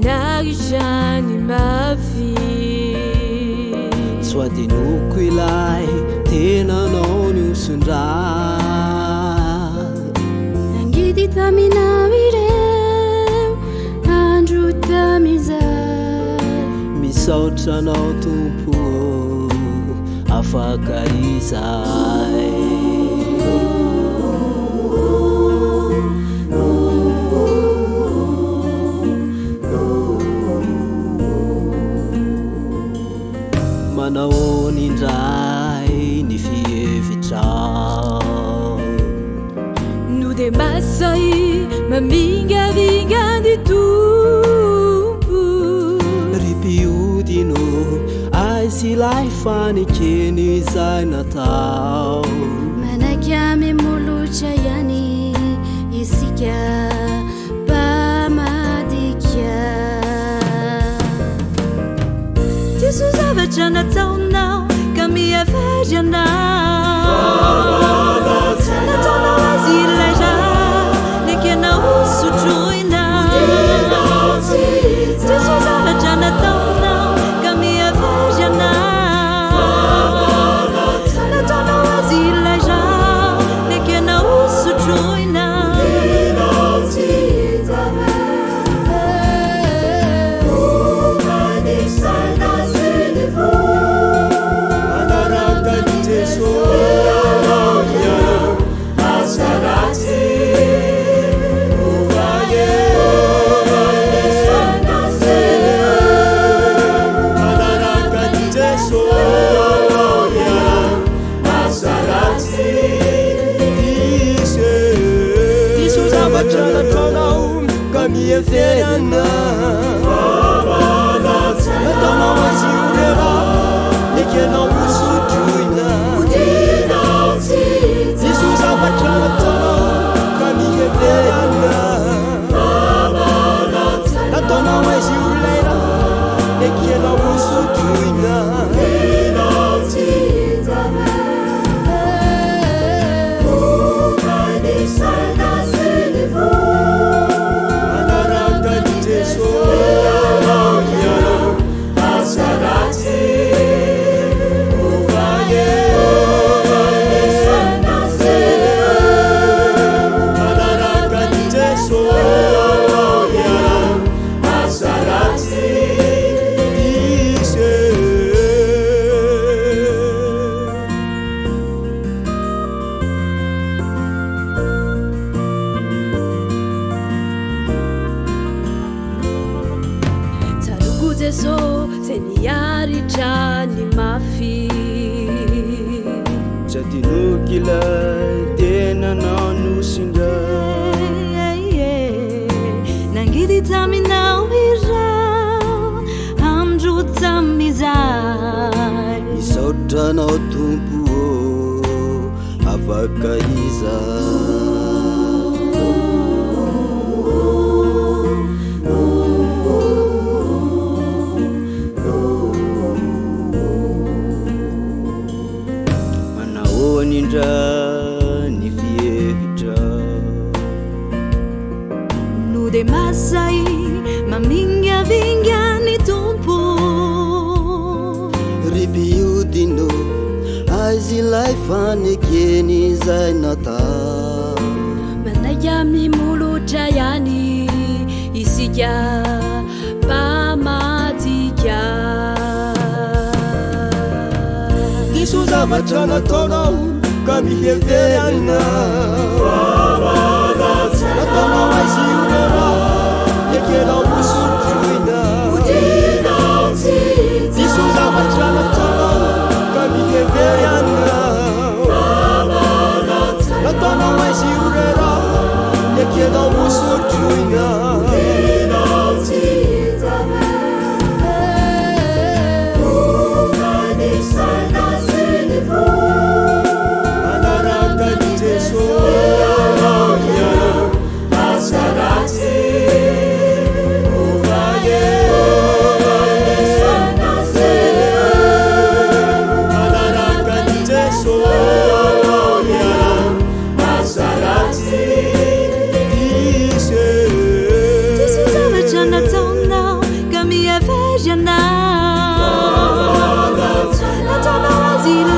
Nagishani mafi Swati nukuilai tena nonu sundra Nangidi tamina vireu Andru tamiza Misaotra nao tumpo afakaizai Manao nindray ny fihevitra No de masai mamingavinga ny tompo Ripiodino azy lay fanekeny izay natao Manaky amy molotra ihany isika mpamadika Diso zavatra nataonao ka mihavery anao Nataonao azy ilay raha nekenao sotroina Diso zavatra nataonao ka mihavery anao Nataonao azy ilay raha nekenao sotroina Mieferiana Nataonao azy urera nekenao sotroina Diso zavatra nataonao ka mieferiana Nataonao azy urera nekenao sotroina Jesu seniaritra ny mafy Sady nokila tena nanosindray Nangidy taminao irao andro tamizay Misaotra nao tompo afakaiza Ny fihevitra No de masai mamingavinga ny tompo Ripiodino azy lay fanekeny izay natao Manaky amy molotra ihany isika mpamadika Diso zavatra nataonao ka miheverina Nataonao azy urera nekenao sotroina Diso zavatra nataonao ka miheverina zila